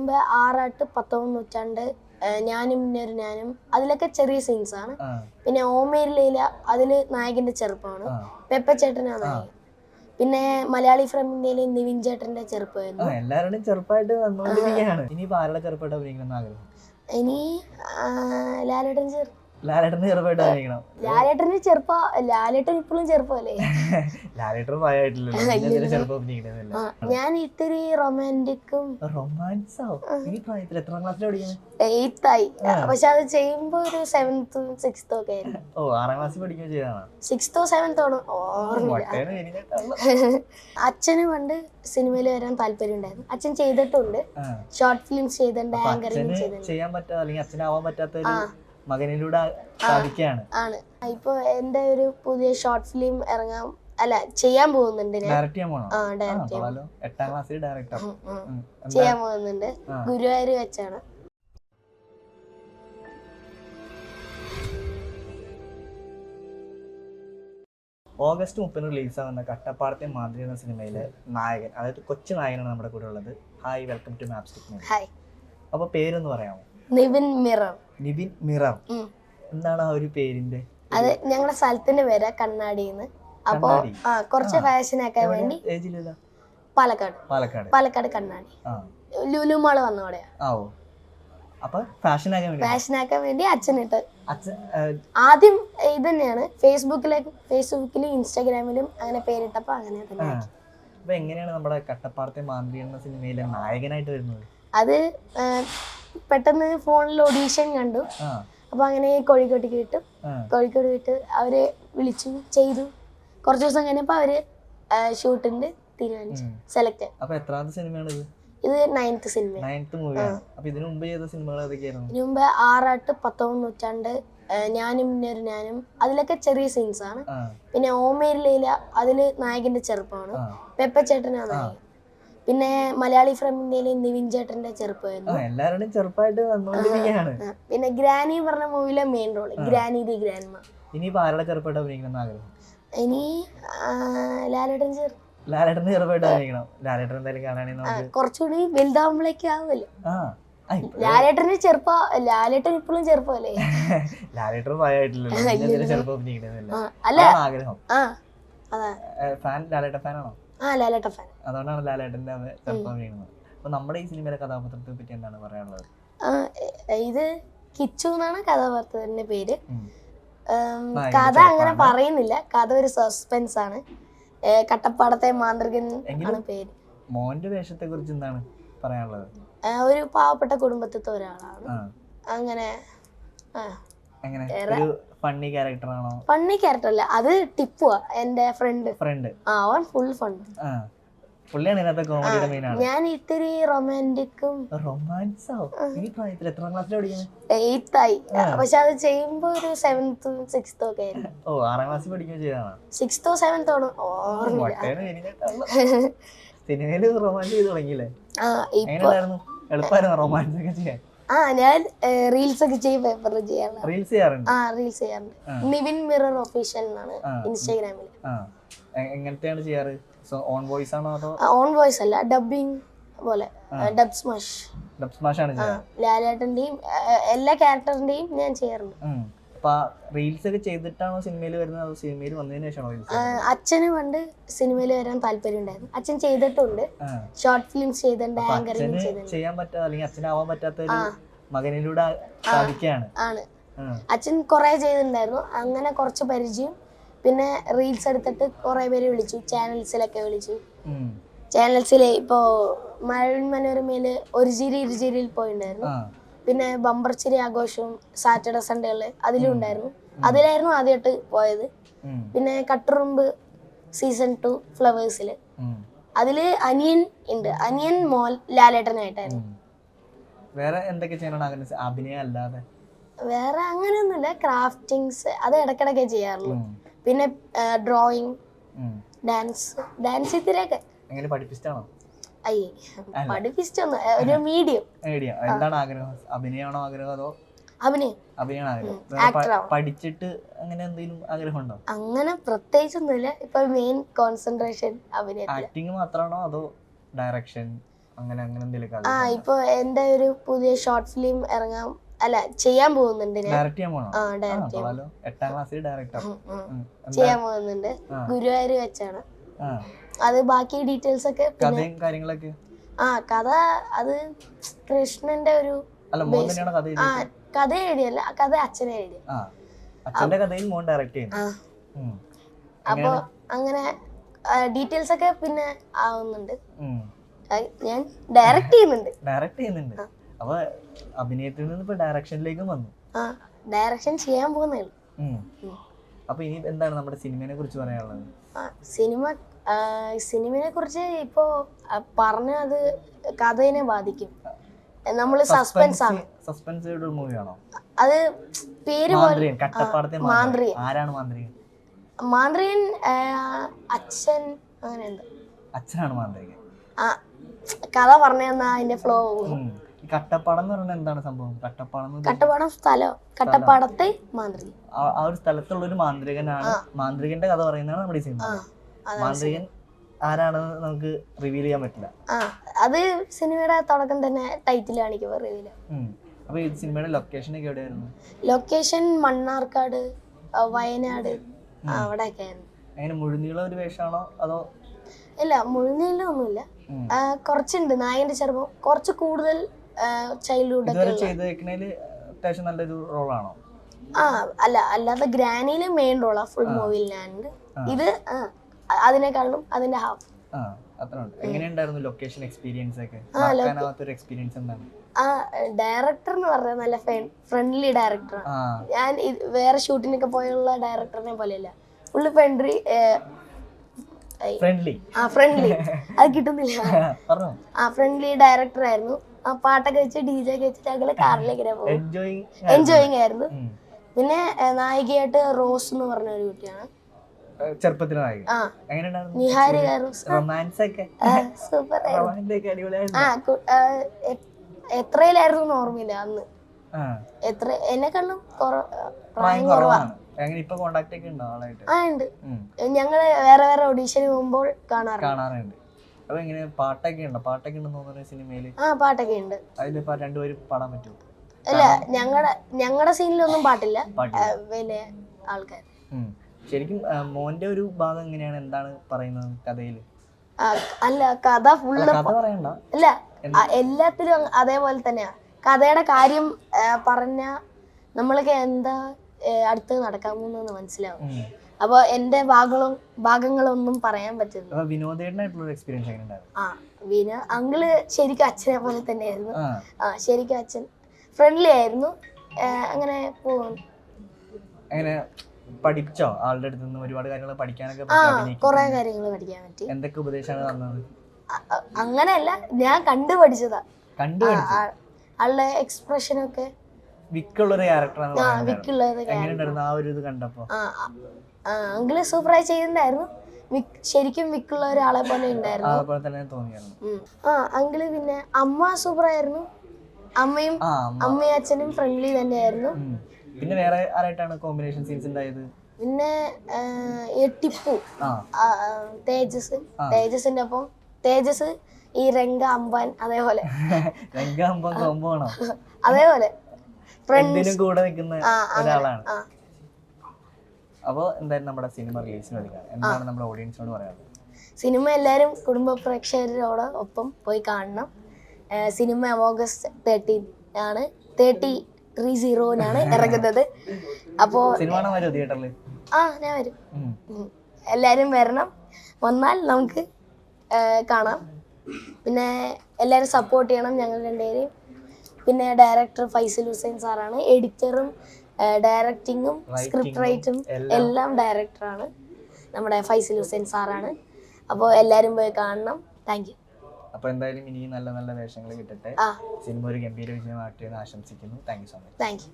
മുമ്പേ ആറാട്ട് 19 നൂറ്റാണ്ട്, ഞാനും ഇന്നൊരു ഞാനും, അതിലൊക്കെ ചെറിയ സീൻസ് ആണ്. പിന്നെ ഓമേരിലയില അതില് നായകന്റെ ചെറുപ്പമാണ്, പെപ്പച്ചേട്ടനാണ് നായകൻ. പിന്നെ മലയാളി ഫ്രം ഇന്ത്യയിലെ നിവിൻ ചേട്ടന്റെ ചെറുപ്പമായിരുന്നു. എല്ലാവരുടെയും ചെറുപ്പമായിട്ട് വന്നുകൊണ്ടിരിക്കുകയാണ്. ഇനിയിപ്പോ ആരുടെ ചെറുപ്പമായിട്ട് അഭിനയിക്കണം ആഗ്രഹം? ഇനി ലാലേട്ടൻ ലാലേട്ടന് ചെറുപ്പമായിട്ട് അഭിനയിക്കണം. ലാലേട്ടൻ ഇപ്പോഴും ചെറുപ്പമല്ലേ? ലാലേട്ടൻ പ്രായമായിട്ടില്ലല്ലോ, ചെറുപ്പം അഭിനയിക്കണമെന്നില്ല. ഞാൻ ഇത്തിരി റൊമാൻറ്റിക്കും. റൊമാൻസോ? ഈ പ്രായത്തിൽ എത്രാം ക്ലാസ്സിൽ പഠിക്കുന്നത്? 8th ആയി. പക്ഷെ അത് ചെയ്യുമ്പോ ഒരു 7th 6th ഒക്കെ ആയിരുന്നു. ഓ, 6ാം ക്ലാസ്സിൽ പഠിക്കുകയോ ചെയ്തതാണ്? 6th 7th ഓർമ്മയില്ല. അച്ഛന് പണ്ട് സിനിമയിൽ വരാൻ താല്പര്യം ഉണ്ടായിരുന്നു. അച്ഛൻ ചെയ്തിട്ടുണ്ട്, ഷോർട്ട് ഫിലിംസ് ചെയ്തിട്ടുണ്ട്, ആങ്കറിംഗ് ചെയ്തിട്ടുണ്ട്. ചെയ്യാൻ പറ്റാത്ത അല്ലെങ്കിൽ അച്ഛനാവാൻ പറ്റാത്ത ഒരു മകനിലൂടെ സാധിക്കുകയാണ്. ആണ്. ഇപ്പൊ എന്റെ ഒരു പുതിയ ഷോർട്ട് ഫിലിം ചെയ്യാൻ പോകുന്നുണ്ട്. ചെയ്യാൻ പോകുന്നുണ്ട്. ഗുരുവായൂർ വെച്ചാണ്. ഓഗസ്റ്റ് 30 റിലീസ് ആവുന്ന കട്ടപ്പാടത്തെ മാന്ത്രി എന്ന സിനിമയിലെ നായകൻ, അതായത് കൊച്ചു നായകനാണ് നമ്മുടെ കൂടെ ഉള്ളത്. Hi, welcome to Mapstick. Hi. അപ്പൊ പേരൊന്ന് പറയാമോ? നിവിൻ മിറർ. നിവിൻ മിറർ. എന്താണ് ആ ഒരു പേരിന്റെ? അത് ഞങ്ങളുടെ സ്ഥലത്തിന്റെ പേരാ, കണ്ണാടിന്ന്. അപ്പൊ കുറച്ച് ഫാഷൻ ആക്കാൻ വേണ്ടി പാലക്കാട് കണ്ണാടി ലുലു മാള് വന്നോടെയാ. അപ്പൊ ഫാഷൻ ആക്കാൻ വേണ്ടി അച്ഛനിട്ട്. ആദ്യം ഇത് തന്നെയാണ്, ഫേസ്ബുക്കിലും ഇൻസ്റ്റാഗ്രാമിലും അങ്ങനെ പേരിട്ടപ്പോ അങ്ങനെ തന്നെ. അപ്പൊ എങ്ങനെയാണ് നമ്മുടെ കട്ടപ്പാടത്തെ മാന്ത്രി എന്ന സിനിമയിലെ നായകനായിട്ട് വരുന്നത്? അത് പെട്ടെന്ന് ഫോണിൽ ഓഡീഷൻ കണ്ടു. അപ്പൊ അങ്ങനെ കോഴിക്കോട് വിട്ട് അവരെ വിളിച്ചു, ചെയ്തു. കുറച്ച് ദിവസം കഴിഞ്ഞപ്പോ അവര് ഷൂട്ടിന്റെ തീരുമാനിച്ചു, സെലക്ട്. അപ്പൊ എത്രാമത്തെ സിനിമയാണ് ഇത്? 9th cinema. 9th മൂവിയാണ്. അപ്പൊ ഇതിനു മുമ്പ് ചെയ്ത സിനിമകൾ ഏതൊക്കെയായിരുന്നു? ഇതിനു മുമ്പ് ആറാട്ട് 19 നൂറ്റാണ്ട്, ഞാനും ഇന്നൊരു ഞാനും, അതിലൊക്കെ ചെറിയ സീൻസ് ആണ്. പിന്നെ ഓമേരിലയില അതില് നായകന്റെ ചെറുപ്പമാണ്, പെപ്പച്ചേട്ടനാണ് നായകൻ. പിന്നെ മലയാളി ഫ്രം ഇന്ത്യയിലെ നിവിൻ ചേട്ടന്റെ ചെറുപ്പമായിരുന്നു. എല്ലാവരുടെയും ചെറുപ്പമായിട്ട് വന്നുകൊണ്ടിരിക്കുകയാണ്. പിന്നെ ഗ്രാനി പറഞ്ഞ മൂവിയിലെ main role, Granny the grandma. ഇനിയിപ്പോ ആരുടെ ചെറുപ്പമായിട്ട് അഭിനയിക്കണം ആഗ്രഹം? ഇനി ലാലേട്ടൻ ചെറുപ്പമായിട്ട് അഭിനയിക്കണം. ലാലേട്ടൻ എന്തായാലും കാണാണെങ്കിൽ കുറച്ചുകൂടി വലുതാവുമ്പോഴേക്കും ആവുമല്ലോ. ലാലേട്ടൻ ഇപ്പോഴും ചെറുപ്പമല്ലേ? ലാലേട്ടൻ പ്രായമായിട്ടില്ലല്ലോ, ചെറുപ്പം അഭിനയിക്കണമെന്നില്ല. ആഗ്രഹം. ലാലേട്ടൻ ഫാനാണോ? ലാലേട്ടൻ ഫാൻ. അതുകൊണ്ടാണ് ലാലേട്ടന്റെ ചെറുപ്പം അഭിനയിക്കുന്നത്. അപ്പൊ നമ്മുടെ ഈ സിനിമയിലെ കഥാപാത്രത്തെ പറ്റി എന്താണ് പറയാനുള്ളത്? ഇത് കിച്ചു എന്നാണ് കഥാപാത്രത്തിന്റെ പേര്. കഥ അങ്ങനെ പറയുന്നില്ല, കഥ ഒരു സസ്പെൻസ് ആണ്. കട്ടപ്പാടത്തെ മാന്ത്രികൻ ആണ് പേര്. മോന്റെ വേഷത്തെ കുറിച്ച് എന്താണ് പറയാനുള്ളത്? ഒരു പാവപ്പെട്ട കുടുംബത്തിലത്തെ ഒരാളാണ്. അങ്ങനെ ഫണ്ണി ക്യാരക്ടറാണോ? ഫണ്ണി ക്യാരക്ടർ അല്ല, അത് ടിപ്പുവാ, എന്റെ ഫ്രണ്ട്. അവൻ ഫുൾ ഫണ്ട്. ഞാൻ ഇത്തിരി റൊമാൻറ്റിക്കും. ഈ പ്രായത്തിൽ എത്രാം ക്ലാസ്സിൽ പഠിക്കുന്നത്? 8th ആയി. പക്ഷെ അത് ചെയ്യുമ്പോ ഒരു 7th 6th ഒക്കെ ആയിരുന്നു. ഓ, 6ാം ക്ലാസ്സിൽ പഠിക്കുകയോ ചെയ്തതാണ്? 6th 7th ഓർമ്മയില്ല. സിനിമയില് റൊമാൻസ് ചെയ്ത് തുടങ്ങിയില്ലേ? എളുപ്പമായിരുന്നു റൊമാൻസ് ഒക്കെ ചെയ്യാൻ? ഞാൻ റീൽസ് ഒക്കെ ചെയ്യാറുണ്ട്. റീൽസ് ചെയ്യാറുണ്ട്. നിവിൻ മിറർ ഒഫീഷ്യൽ എന്നാണ് ഇൻസ്റ്റാഗ്രാമിൽ. എങ്ങനത്തെയാണ് ചെയ്യാറ്? ഓൺ വോയിസ് ആണോ അതോ? ഓൺ വോയിസ് അല്ല, ഡബിങ് പോലെ, ഡബ് സ്മാഷ് ആണ് ചെയ്യാറ്. ലാലേട്ടന്റെയും എല്ലാ ക്യാരക്ടറിന്റെയും ഞാൻ ചെയ്യാറുണ്ട്. റീൽസ് ഒക്കെ ചെയ്തിട്ടാണോ സിനിമയിൽ വരുന്നത്, അതോ സിനിമയിൽ വന്നതിന് ശേഷമാണോ? അച്ഛന് പണ്ട് സിനിമയിൽ വരാൻ താല്പര്യം ഉണ്ടായിരുന്നു. അച്ഛൻ ചെയ്തിട്ടുണ്ട്, ഷോർട്ട് ഫിലിംസ് ചെയ്തിട്ടുണ്ട്, ആങ്കറിംഗ് ചെയ്തിട്ടുണ്ട്. ചെയ്യാൻ പറ്റാത്ത അല്ലെങ്കിൽ അച്ഛനാവാൻ പറ്റാത്ത ഒരു മകനിലൂടെ സാധിക്കുകയാണ്. അച്ഛൻ കുറെ ചെയ്തിട്ടുണ്ടായിരുന്നു, അങ്ങനെ കുറച്ച് പരിചയം. പിന്നെ റീൽസ് എടുത്തിട്ട് കുറെ പേര് വിളിച്ചു, ചാനൽസിലൊക്കെ വിളിച്ചു. ചാനൽസിലെ ഇപ്പോ മഴവിൻ മനോരമയില് ഒരു ചിരി ഇരുചിരിയിൽ പോയിട്ടുണ്ടായിരുന്നു. പിന്നെ ബമ്പർ ചിരി ആഘോഷവും സാറ്റർഡേ സൺഡേകളില് അതിലും ഉണ്ടായിരുന്നു. അതിലായിരുന്നു ആദ്യമായിട്ട് പോയത്. പിന്നെ കട്ടുറുമ്പ് സീസൺ 2 ഫ്ലവേഴ്സില്, അതില് അനിയൻ ഉണ്ട്. അനിയൻ മോൾ ലാലേട്ടനായിട്ടായിരുന്നു. വേറെ എന്തൊക്കെ ചെയ്യണം അഭിനയം അല്ലാതെ? വേറെ അങ്ങനെയൊന്നുമില്ല, ക്രാഫ്റ്റിങ്സ് അത് ഇടയ്ക്കിടയ്ക്ക് ചെയ്യാറുള്ളൂ. പിന്നെ ഡ്രോയിങ്, ഡാൻസ് ഇത്തിരിയൊക്കെ. എങ്ങനെ പഠിപ്പിച്ചാണോ? അയ്യേ, പഠിപ്പിച്ചൊന്നും, ഒരു മീഡിയം. എന്താണ് ആഗ്രഹം? അഭിനയമാണോ ആഗ്രഹം അതോ? അഭിനയമാണ് ആഗ്രഹം. പഠിച്ചിട്ട് അങ്ങനെ എന്തെങ്കിലും ആഗ്രഹമുണ്ടോ? അങ്ങനെ പ്രത്യേകിച്ചൊന്നുമില്ല. ഇപ്പൊ മെയിൻ കോൺസെൻട്രേഷൻ അഭിനയം. ആക്ടിങ് മാത്രമാണോ അതോ ഡയറക്ഷൻ? അങ്ങനെ എന്തെങ്കിലും ആ ഇപ്പൊ എന്റെ ഒരു പുതിയ ഷോർട്ട് ഫിലിം ചെയ്യാൻ പോകുന്നുണ്ട് ഞാൻ. ഡയറക്റ്റ് ചെയ്യാൻ പോകണം? ആ ഡയറക്റ്റ് 8ാം ക്ലാസ്സിൽ ഡയറക്ടർ ചെയ്യാൻ പോകുന്നുണ്ട്. ഗുരുവായൂർ വെച്ചാണ്. അത് ബാക്കി ഡീറ്റെയിൽസ് ഒക്കെ കഥയും കാര്യങ്ങളൊക്കെ. കഥ അത് കൃഷ്ണന്റെ ഒരു കഥ എഴുതിയല്ല, കഥ അച്ഛനെ എഴുതിയ. അച്ഛന്റെ കഥയിൽ മോൻ ഡയറക്റ്റ് ചെയ്യുന്നു. അപ്പൊ അങ്ങനെ ഡീറ്റെയിൽസ് ഒക്കെ പിന്നെ ആവുന്നുണ്ട്. ഞാൻ ഡയറക്റ്റ് ചെയ്യുന്നുണ്ട്. അപ്പൊ അഭിനയത്തിൽ നിന്ന് ഇപ്പൊ ഡയറക്ഷനിലേക്കും വന്നു. ഡയറക്ഷൻ ചെയ്യാൻ പോകുന്നേ. അപ്പൊ ഇനി എന്താണ് നമ്മുടെ സിനിമയെ കുറിച്ച് പറയാനുള്ളത്? സിനിമയെ കുറിച്ച് ഇപ്പോ പറഞ്ഞ അത് കഥയെ ബാധിക്കും. നമ്മള് സസ്പെൻസ് ആണ്. സസ്പെൻസ് മൂവിയാണോ അത്? പേര് ആരാണ് മാന്ത്രികൻ? മാന്ത്രികൻ അച്ഛൻ, അങ്ങനെ എന്താ അച്ഛനാണ് മാന്ത്രികൻ. കഥ പറഞ്ഞ അതിന്റെ ഫ്ലോ. കട്ടപ്പാടം എന്ന് പറഞ്ഞാൽ എന്താണ് സംഭവം? കട്ടപ്പാടം സ്ഥലം, കട്ടപ്പാടത്തെ മാന്ത്രികൻ. ആ ഒരു സ്ഥലത്തുള്ള ഒരു മാന്ത്രികനാണ്. മാന്ത്രികന്റെ കഥ പറയുന്നതാണ് നമ്മുടെ ഈ സിനിമ. മാന്ത്രികൻ ആരാണെന്ന് നമുക്ക് റിവീൽ ചെയ്യാൻ പറ്റില്ല. അത് സിനിമയുടെ തുടക്കം തന്നെ ടൈറ്റിൽ കാണിക്കുമ്പോൾ റിവീൽ. അപ്പൊ ഈ സിനിമയുടെ ലൊക്കേഷൻ ഒക്കെ എവിടെയായിരുന്നു? ലൊക്കേഷൻ മണ്ണാർക്കാട്, വയനാട്, അവിടെയൊക്കെ ആയിരുന്നു. അങ്ങനെ മുഴുനീളം ഒരു വേഷമാണോ അതോ? ഇല്ല, മുഴുനീളം ഒന്നുമില്ല. കുറച്ചുണ്ട് നായകന്റെ ചെറുപ്പം, കുറച്ച് കൂടുതൽ ചൈൽഡ്ഹുഡ് അത്യാവശ്യം നല്ലൊരു റോളാണോ? അല്ലാതെ ഗ്രാനിയില് മെയിൻ റോളാ ഫുൾ മൂവിയിൽ. ഇത് അതിനേക്കാളും അതിന്റെ ഹാഫ്. എങ്ങനെയുണ്ടായിരുന്നു ലൊക്കേഷൻ എക്സ്പീരിയൻസ് ഒക്കെ? എക്സ്പീരിയൻസ് എന്താണ്? ഡയറക്ടർ എന്ന് പറഞ്ഞാൽ നല്ല ഫ്രണ്ട്ലി ഡയറക്ടറാണ്. ഞാൻ വേറെ ഷൂട്ടിനൊക്കെ പോയുള്ള ഡയറക്ടറിനെ പോലെയല്ല, ഫുള്ള് ഫ്രണ്ട്ലി. അത് കിട്ടുന്നില്ല. ഫ്രണ്ട്ലി ഡയറക്ടർ ആയിരുന്നു. പാട്ടൊക്കെ വെച്ച് DJ ഒക്കെ വെച്ചിട്ട് ഞങ്ങള് കാറിലേക്ക് പോകും. എൻജോയിങ് ആയിരുന്നു. പിന്നെ നായികയായിട്ട് റോസ് എന്ന് പറഞ്ഞ ഒരു കുട്ടിയാണ്. ചെറുപ്പത്തിൽ സൂപ്പർ. എത്രയിലായിരുന്നു ഓർമ്മയില്ല അന്ന്. എന്നെക്കാളും പ്രായം കുറവാണ്. ഉണ്ട്. ഞങ്ങള് വേറെ ഓഡീഷന് പോകുമ്പോൾ കാണാറുണ്ട്. പാട്ടൊക്കെ ഉണ്ടോ സിനിമയില്? പാട്ടൊക്കെ ഉണ്ട്. രണ്ടുപേരും പാടാൻ പറ്റുമോ? അല്ല, ഞങ്ങളുടെ സീനിലൊന്നും പാട്ടില്ല. വലിയ ആൾക്കാർ. ശരിക്കും മോന്റെ ഒരു ഭാഗം എങ്ങനെയാണ്? എന്താണ് പറയുന്നത് കഥയില്? അല്ല, കഥ ഫുള്ള് പറയണ്ട. അല്ല, എല്ലാത്തിലും അതേപോലെ തന്നെയാ. കഥയുടെ കാര്യം പറഞ്ഞ നമ്മൾക്ക് എന്താ അടുത്ത് നടക്കാൻ പോകുന്നെന്ന് മനസ്സിലാവും. അപ്പൊ എന്റെ ഭാഗങ്ങളൊന്നും പറയാൻ പറ്റില്ല. അങ്കിള് ശരിക്കും അച്ഛനെ പോലെ തന്നെയായിരുന്നു. ശരിക്കും അച്ഛൻ ഫ്രണ്ട്ലി ആയിരുന്നു. അങ്ങനെ പോകും. പഠിച്ചോ ആളുടെ അടുത്ത് നിന്ന്? ഒരുപാട് കാര്യങ്ങൾ പഠിക്കാനൊക്കെ കുറെ കാര്യങ്ങൾ പഠിക്കാൻ പറ്റി. എന്തൊക്കെ ഉപദേശമാണ് തന്നത്? അങ്ങനെയല്ല, ഞാൻ കണ്ടുപഠിച്ചതാ. ആളുടെ എക്സ്പ്രഷനൊക്കെ വിക്കുള്ളൊരു ക്യാരക്ടറാണ്. അങ്കിള് സൂപ്പറായി ചെയ്യുന്നുണ്ടായിരുന്നു. ശരിക്കും വിക്കുള്ള ഒരാളെ പോലെ ഉണ്ടായിരുന്നു. അങ്കിള് പിന്നെ അമ്മ സൂപ്പറായിരുന്നു. അമ്മയും അച്ഛനും ഫ്രണ്ട്ലി തന്നെയായിരുന്നു. പിന്നെ വേറെ ആരായിട്ടാണ് കോമ്പിനേഷൻ സീൻസ് ഉണ്ടായത്? പിന്നെ ടിപ്പു, തേജസിന്റെ ഒപ്പം. തേജസ് ഈ രംഗ അമ്പാൻ അതേപോലെ. അതേപോലെ കൂടെ നിൽക്കുന്ന ഒരാളാണ്. അപ്പോ എന്തായാലും നമ്മുടെ സിനിമ റിലീസിന് വരികയാണ്. എന്താണ് നമ്മുടെ ഓഡിയൻസിനോട് പറയാനുള്ളത്? സിനിമ എല്ലാവരും കുടുംബ പ്രേക്ഷകരോട് ഒപ്പം പോയി കാണണം. സിനിമ ഓഗസ്റ്റ് 13 ആണ്, 30 ഇറങ്ങുന്നത്. അപ്പോ ഞാൻ വരും. എല്ലാരും വരണം. വന്നാൽ നമുക്ക് കാണാം. പിന്നെ എല്ലാരും സപ്പോർട്ട് ചെയ്യണം ഞങ്ങൾ രണ്ടുപേരെയും. പിന്നെ ഡയറക്ടർ ഫൈസൽ ഹുസൈൻ സാറാണ്. എഡിറ്ററും ഡയറക്ടിങ്ങും സ്ക്രിപ്റ്റ് റൈറ്റും എല്ലാം ഡയറക്ടറാണ് നമ്മുടെ ഫൈസൽ ഹുസൈൻ സാറാണ്. അപ്പോൾ എല്ലാരും പോയി കാണണം. Thank you. അപ്പോൾ എന്തായാലും ഇനി നല്ല നല്ല വേഷങ്ങൾ കിട്ടട്ടെ. സിനിമ ഒരു ഗംഭീര വിജയമാകട്ടെ എന്ന് ആശംസിക്കുന്നു. Thank you so much. Thank you.